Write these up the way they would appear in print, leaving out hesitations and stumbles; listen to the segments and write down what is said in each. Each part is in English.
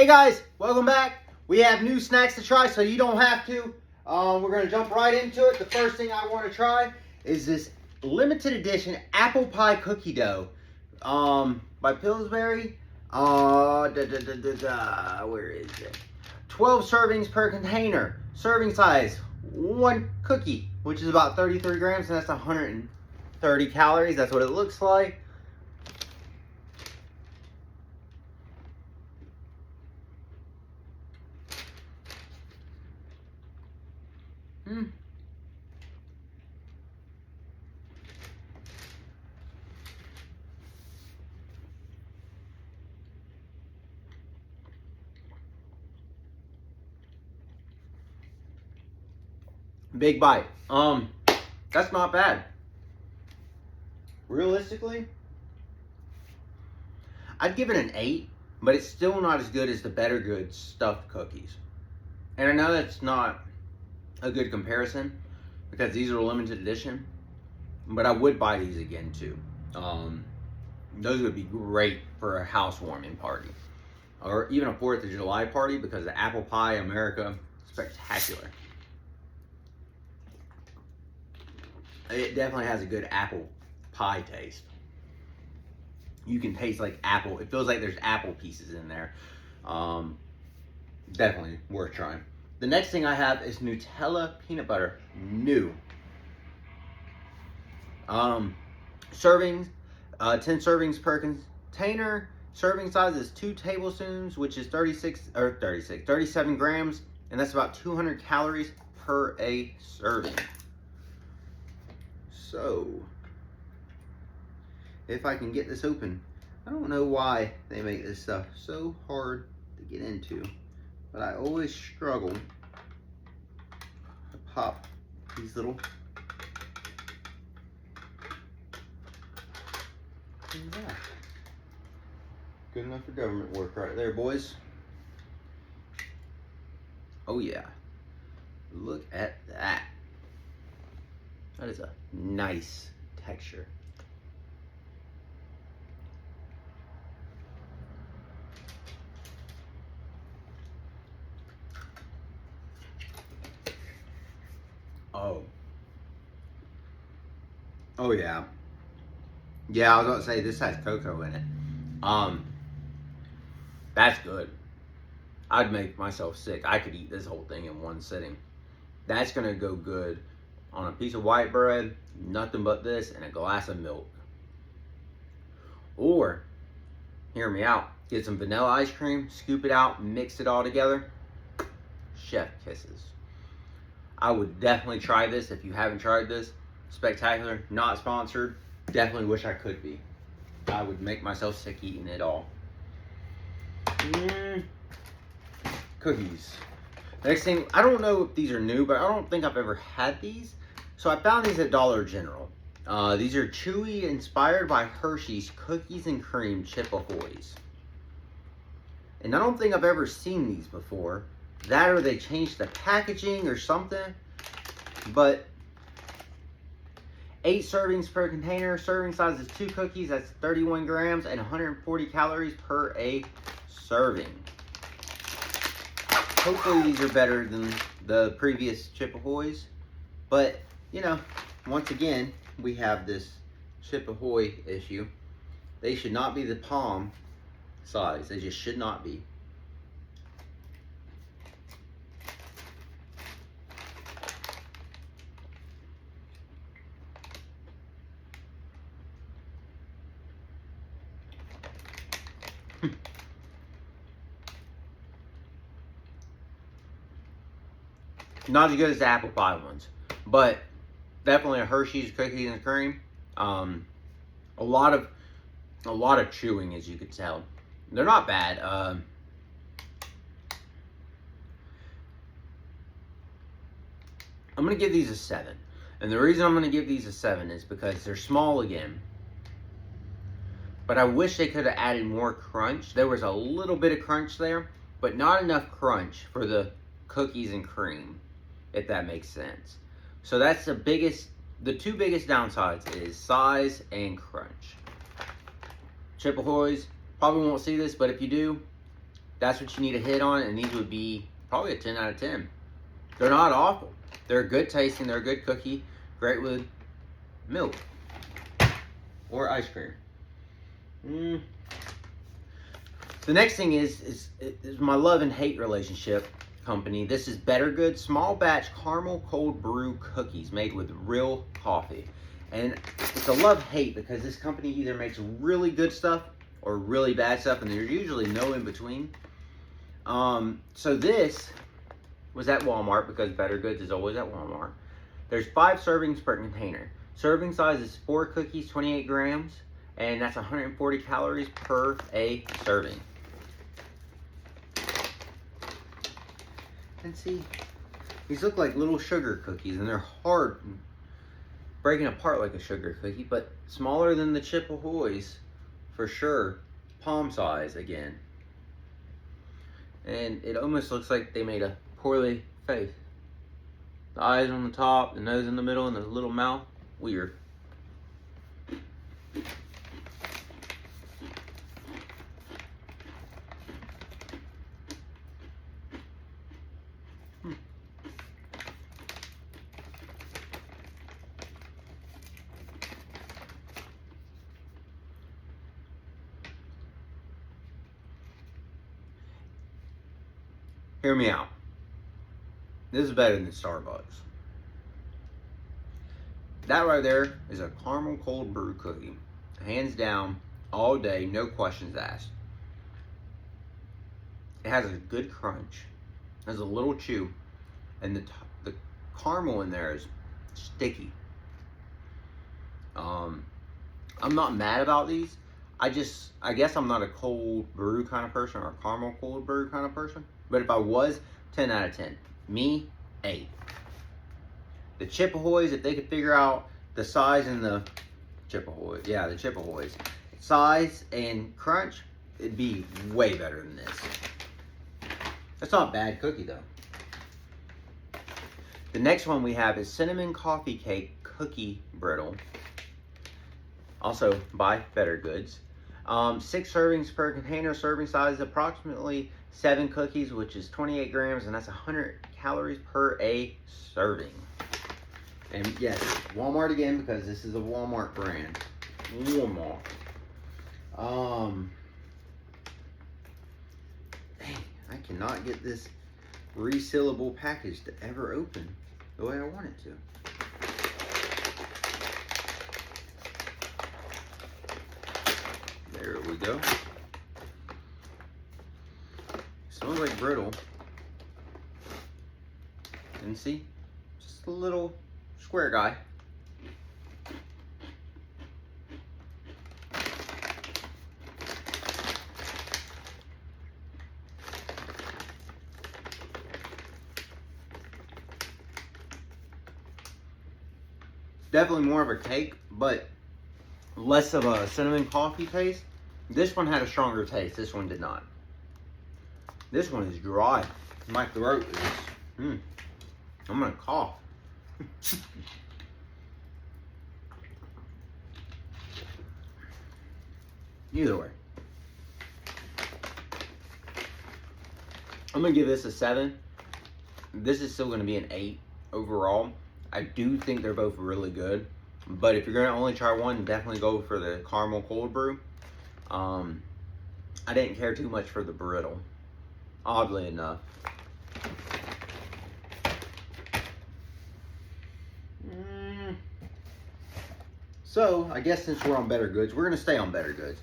Hey guys, welcome back. We have new snacks to try so you don't have to. We're going to jump right into it. The first thing I want to try is this limited edition apple pie cookie dough by Pillsbury. Where is it? 12 servings per container. Serving size, one cookie, which is about 33 grams, and that's 130 calories. That's what it looks like. Big bite. That's not bad. Realistically, I'd give it an 8, but it's still not as good as the Better Good stuffed cookies. And I know that's not a good comparison because these are a limited edition, but I would buy these again too. Those would be great for a housewarming party or even a 4th of July party because the apple pie America is spectacular. It definitely has a good apple pie taste. You can taste like apple. It feels like there's apple pieces in there. Definitely worth trying. The next thing I have is Nutella peanut butter new. Servings, 10 servings per container. Serving size is 2 tablespoons, which is 37 grams, and that's about 200 calories per a serving. So, if I can get this open, I don't know why they make this stuff so hard to get into, but I always struggle to pop these little things out. Good enough for government work right there, boys. Oh yeah, look at that. That is a nice texture. Oh yeah. Yeah, I was gonna say this has cocoa in it. That's good. I'd make myself sick. I could eat this whole thing in one sitting. That's gonna go good on a piece of white bread, nothing but this, and a glass of milk. Or, hear me out, get some vanilla ice cream, scoop it out, mix it all together. Chef kisses. I would definitely try this if you haven't tried this. Spectacular, not sponsored. Definitely wish I could be. I would make myself sick eating it all. Cookies. Next thing, I don't know if these are new, but I don't think I've ever had these. So I found these at Dollar General. These are Chewy inspired by Hershey's Cookies and Cream Chip-Ahoys. And I don't think I've ever seen these before. That or they changed the packaging or something. But 8 servings per container. Serving size is 2 cookies. That's 31 grams and 140 calories per a serving. Hopefully these are better than the previous Chip-Ahoys. But, you know, once again, we have this Chip-Ahoy issue. They should not be the palm size. They just should not be. Not as good as the apple pie ones, but definitely a Hershey's Cookies and Cream. A lot of chewing, as you could tell. They're not bad. I'm gonna give these a 7, and the reason I'm gonna give these a 7 is because they're small again. But I wish they could have added more crunch. There was a little bit of crunch there, but not enough crunch for the cookies and cream, if that makes sense. So that's the two biggest downsides is size and crunch. Chip-Ahoys, probably won't see this, but if you do, that's what you need to hit on, and these would be probably a 10 out of 10. They're not awful. They're good tasting. They're a good cookie. Great with milk or ice cream. The next thing is my love and hate relationship company. This is Better Good small batch caramel cold brew cookies made with real coffee. And it's a love-hate because this company either makes really good stuff or really bad stuff, and there's usually no in between. So this was at Walmart because Better Goods is always at Walmart. There's 5 servings per container. Serving size is 4 cookies, 28 grams, and that's 140 calories per a serving. And see, these look like little sugar cookies, and they're hard, breaking apart like a sugar cookie, but smaller than the Chip Ahoy's for sure. Palm size again. And it almost looks like they made a poorly face. The eyes on the top, the nose in the middle, and the little mouth. Weird. Hear me out. This is better than Starbucks. That right there is a caramel cold brew cookie. Hands down, all day, no questions asked. It has a good crunch. It has a little chew. And the caramel in there is sticky. I'm not mad about these. I guess I'm not a cold brew kind of person or a caramel cold brew kind of person. But if I was, 10 out of 10. Me, 8. The Chip Ahoy's, if they could figure out the size and the Chip Ahoy, yeah, the Chip Ahoy's size and crunch, it'd be way better than this. That's not a bad cookie though. The next one we have is Cinnamon Coffee Cake Cookie Brittle. Also by Better Goods. 6 servings per container. Serving size is approximately 7 cookies, which is 28 grams, and that's 100 calories per a serving. And yes, Walmart again, because this is a Walmart brand. Walmart. Dang, I cannot get this resealable package to ever open the way I want it to. There we go. Smells like brittle. And see, just a little square guy. Definitely more of a cake, but less of a cinnamon coffee taste. This one had a stronger taste. This one did not. This one is dry. My throat is... I'm gonna cough. Either way, I'm gonna give this a 7. This is still gonna be an 8 overall. I do think they're both really good, but if you're gonna only try one, definitely go for the caramel cold brew. I didn't care too much for the brittle, oddly enough. So, I guess since we're on Better Goods, we're going to stay on Better Goods.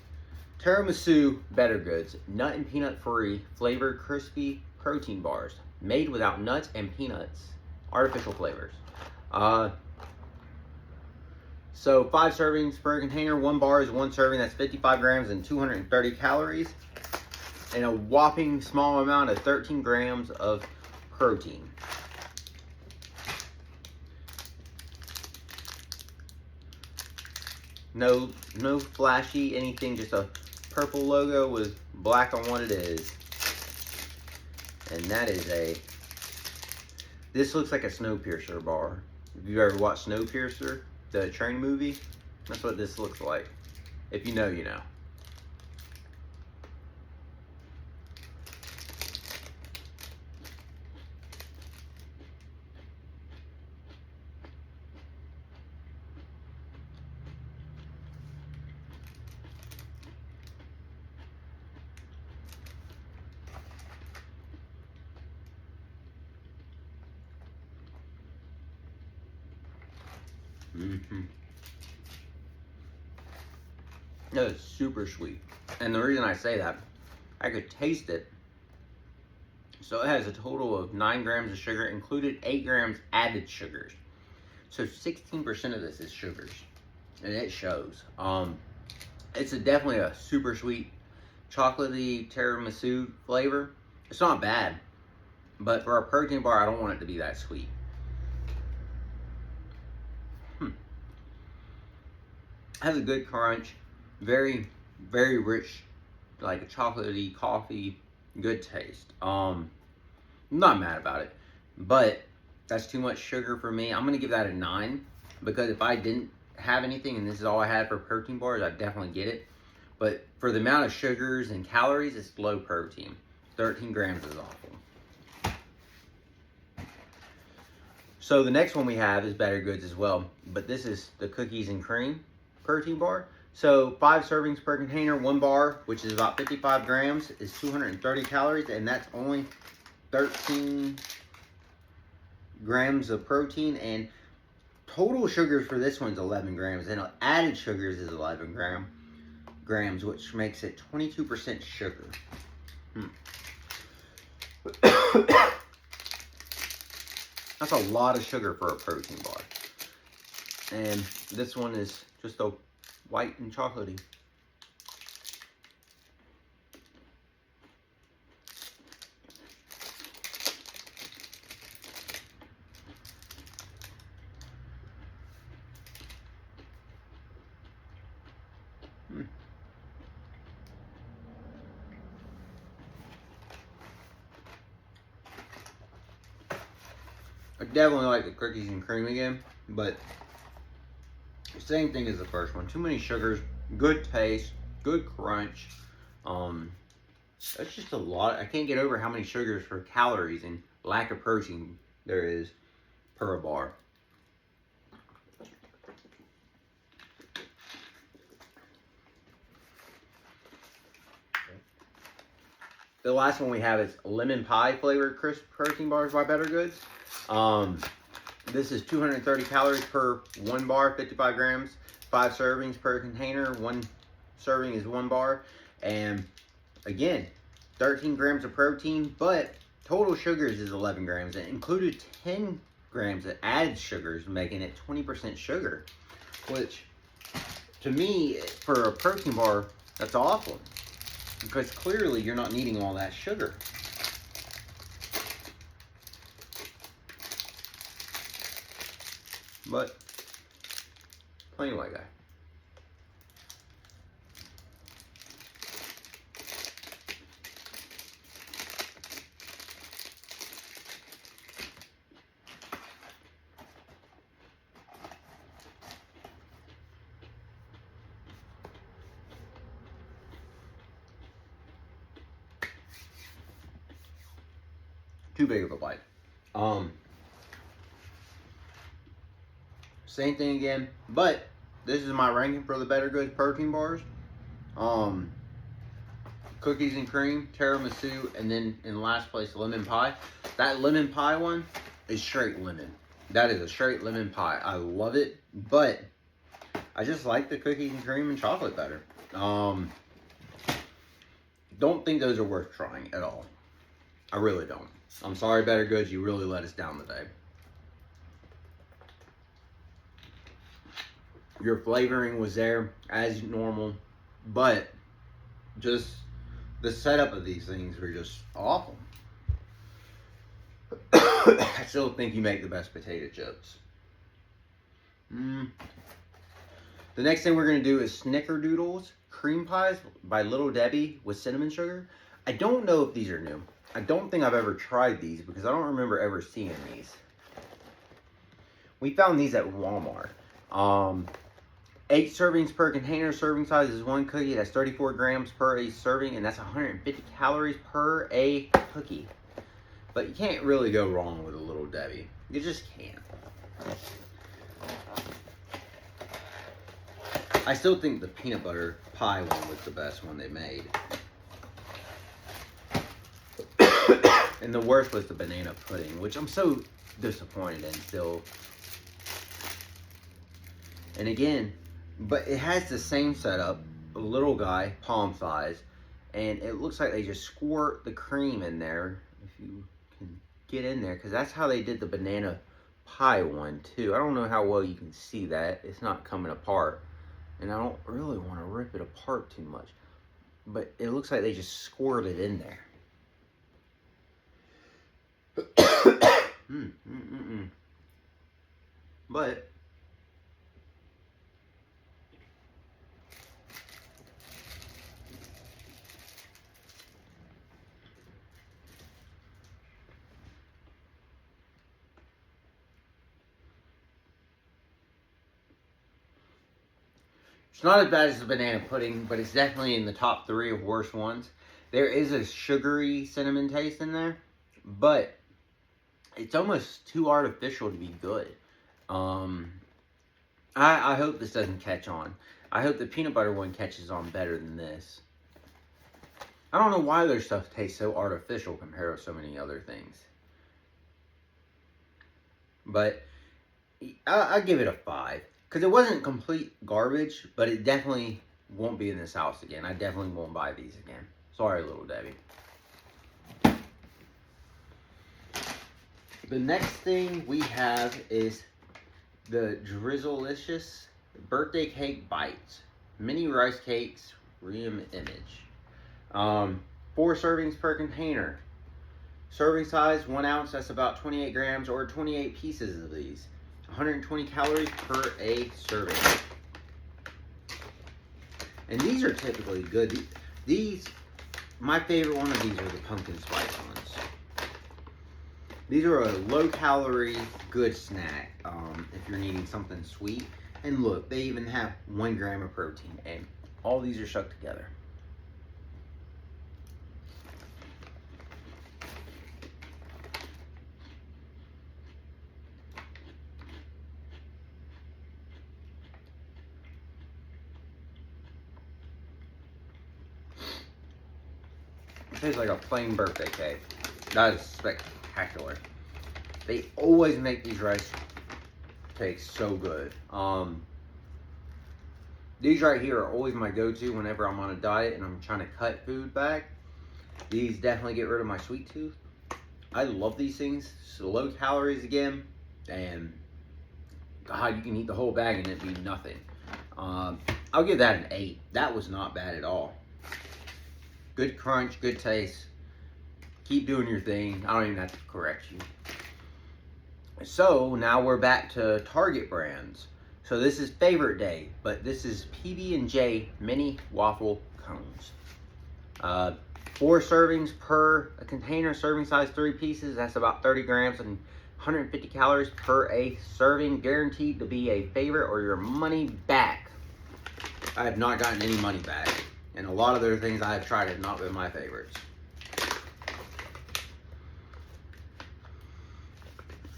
Tiramisu Better Goods, nut and peanut free, flavored crispy protein bars, made without nuts and peanuts, artificial flavors. So 5 servings per container, 1 bar is 1 serving, that's 55 grams and 230 calories, and a whopping small amount of 13 grams of protein. No flashy anything, just a purple logo with black on what it is. And that is this looks like a Snowpiercer bar. If you've ever watched Snowpiercer, the train movie, that's what this looks like. If you know, you know. Mm-hmm. That is super sweet. And the reason I say that, I could taste it. So it has a total of 9 grams of sugar, included 8 grams added sugars. So 16% of this is sugars, and it shows. It's definitely a super sweet, chocolatey tiramisu flavor. It's not bad, but for a protein bar, I don't want it to be that sweet. Has a good crunch, very, very rich, like a chocolatey coffee, good taste. I'm not mad about it, but that's too much sugar for me. I'm gonna give that a 9, because if I didn't have anything and this is all I had for protein bars, I'd definitely get it. But for the amount of sugars and calories, it's low protein. 13 grams is awful. So the next one we have is Better Goods as well, but this is the cookies and cream protein bar. So 5 servings per container, 1 bar, which is about 55 grams, is 230 calories, and that's only 13 grams of protein, and total sugars for this one's 11 grams, and added sugars is 11 grams, which makes it 22% sugar. That's a lot of sugar for a protein bar. And this one is just a white and chocolatey. I definitely like the cookies and cream again, but same thing as the first one. Too many sugars, good taste, good crunch. That's just a lot. I can't get over how many sugars for calories and lack of protein there is per bar. The last one we have is lemon pie flavored crisp protein bars by Better Goods. This is 230 calories per 1 bar, 55 grams, 5 servings per container. 1 serving is 1 bar. And again, 13 grams of protein, but total sugars is 11 grams. It included 10 grams of added sugars, making it 20% sugar, which to me, for a protein bar, that's awful, because clearly you're not needing all that sugar. But plain like that. Too big of a bite. Same thing again, but this is my ranking for the Better Goods protein bars. Cookies and cream, tiramisu, and then in last place, lemon pie. That lemon pie one is straight lemon. That is a straight lemon pie. I love it, but I just like the cookies and cream and chocolate better. Don't think those are worth trying at all. I really don't. I'm sorry, Better Goods, you really let us down today. Your flavoring was there as normal, but just the setup of these things were just awful. I still think you make the best potato chips. The next thing we're going to do is Snickerdoodles cream pies by Little Debbie with cinnamon sugar. I don't know if these are new. I don't think I've ever tried these because I don't remember ever seeing these. We found these at Walmart. 8 servings per container. Serving size is 1 cookie. That's 34 grams per a serving, and that's 150 calories per a cookie. But you can't really go wrong with a Little Debbie. You just can't. I still think the peanut butter pie one was the best one they made. And the worst was the banana pudding, which I'm so disappointed in still. And again, but it has the same setup, a little guy, palm size, and it looks like they just squirt the cream in there, if you can get in there, because that's how they did the banana pie one too. I don't know how well you can see that. It's not coming apart, and I don't really want to rip it apart too much, but it looks like they just squirted in there. But it's not as bad as the banana pudding, but it's definitely in the top 3 of worst ones. There is a sugary cinnamon taste in there, but it's almost too artificial to be good. I hope this doesn't catch on. I hope the peanut butter one catches on better than this. I don't know why their stuff tastes so artificial compared to so many other things. But I give it a 5. Because it wasn't complete garbage, but it definitely won't be in this house again. I definitely won't buy these again. Sorry, Little Debbie. The next thing we have is the Drizzlicious Birthday Cake Bites. Mini rice cakes, Ream Image. 4 servings per container. Serving size, 1 ounce, that's about 28 grams, or 28 pieces of these. 120 calories per a serving. And these are typically good. These, my favorite one of these are the pumpkin spice ones. These are a low calorie, good snack if you're needing something sweet. And look, they even have 1 gram of protein, and all these are stuck together. It tastes like a plain birthday cake. That is spectacular. They always make these rice cakes so good. These right here are always my go-to whenever I'm on a diet and I'm trying to cut food back. These definitely get rid of my sweet tooth. I love these things. So low calories again, and God, you can eat the whole bag and it'd be nothing. I'll give that an 8. That was not bad at all. Good crunch, good taste. Keep doing your thing. I don't even have to correct you. So now we're back to Target brands. So this is Favorite Day, but this is PB&J Mini Waffle Cones. 4 servings per a container, serving size 3 pieces. That's about 30 grams and 150 calories per a serving. Guaranteed to be a favorite or your money back. I have not gotten any money back. And a lot of their things I have tried have not been my favorites.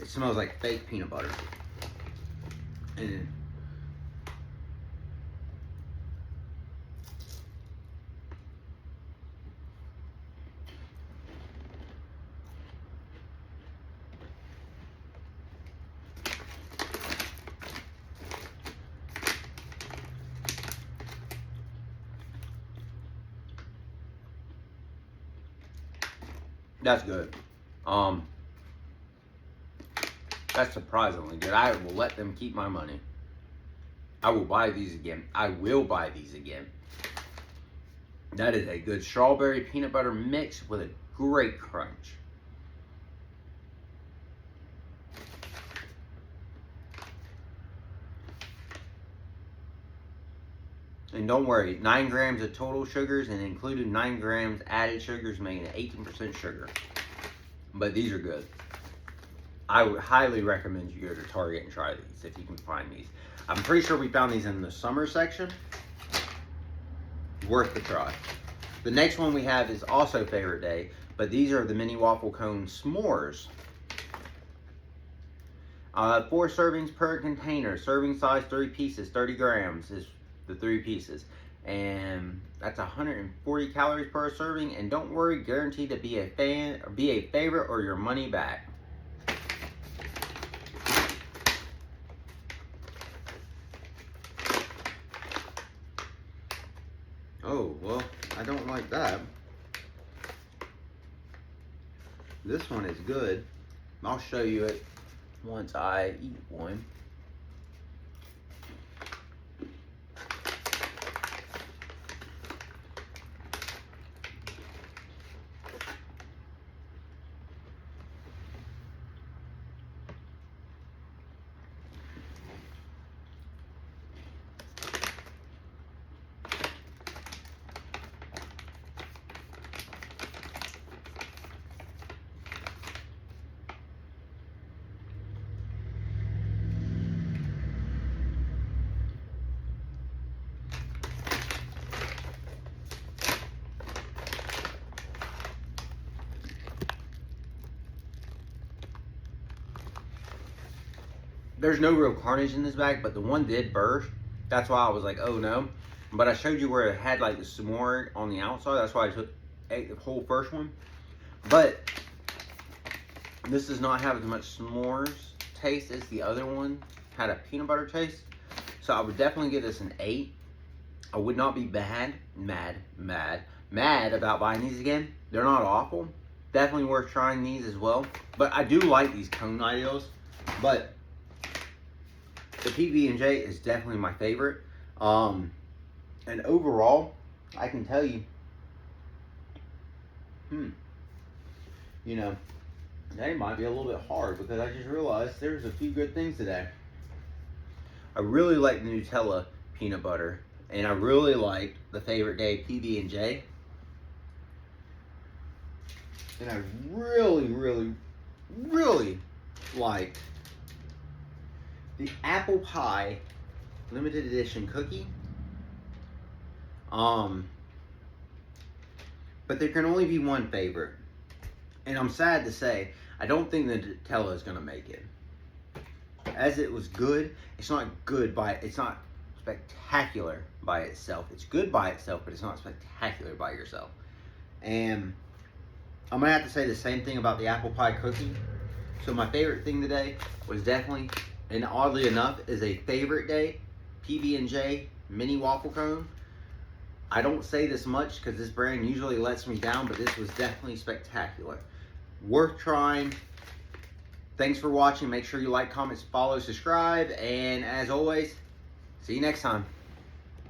It smells like fake peanut butter. And that's good. That's surprisingly good. I will let them keep my money. I will buy these again. I will buy these again. That is a good strawberry peanut butter mix with a great crunch. And don't worry, 9 grams of total sugars and included 9 grams added sugars, making it 18% sugar. But these are good. I would highly recommend you go to Target and try these if you can find these. I'm pretty sure we found these in the summer section. Worth the try. The next one we have is also Favorite Day, but these are the mini waffle cone s'mores. 4 servings per container. Serving size 3 pieces, 30 grams is the 3 pieces. And that's 140 calories per serving. And don't worry, guaranteed to be a favorite or your money back. This one is good. I'll show you it once I eat one. There's no real carnage in this bag, but the one did burst. That's why I was like, oh no. But I showed you where it had like the s'more on the outside. That's why I ate the whole first one. But this does not have as much s'mores taste as the other one had a peanut butter taste. So I would definitely give this an 8. I would not be mad about buying these again. They're not awful. Definitely worth trying these as well. But I do like these cone ideals. But the PB&J is definitely my favorite. And overall, I can tell you, you know, they might be a little bit hard because I just realized there's a few good things today. I really like the Nutella peanut butter, and I really like the Favorite Day PB&J. And I really like the apple pie limited edition cookie. But there can only be one favorite. And I'm sad to say, I don't think the Nutella is gonna make it. As it was good, it's not spectacular by itself. It's good by itself, but it's not spectacular by yourself. And I'm gonna have to say the same thing about the apple pie cookie. So my favorite thing today was definitely, and oddly enough, is a Favorite Day PB&J mini waffle cone. I don't say this much because this brand usually lets me down, but this was definitely spectacular. Worth trying. Thanks for watching. Make sure you like, comment, follow, subscribe, and as always, see you next time.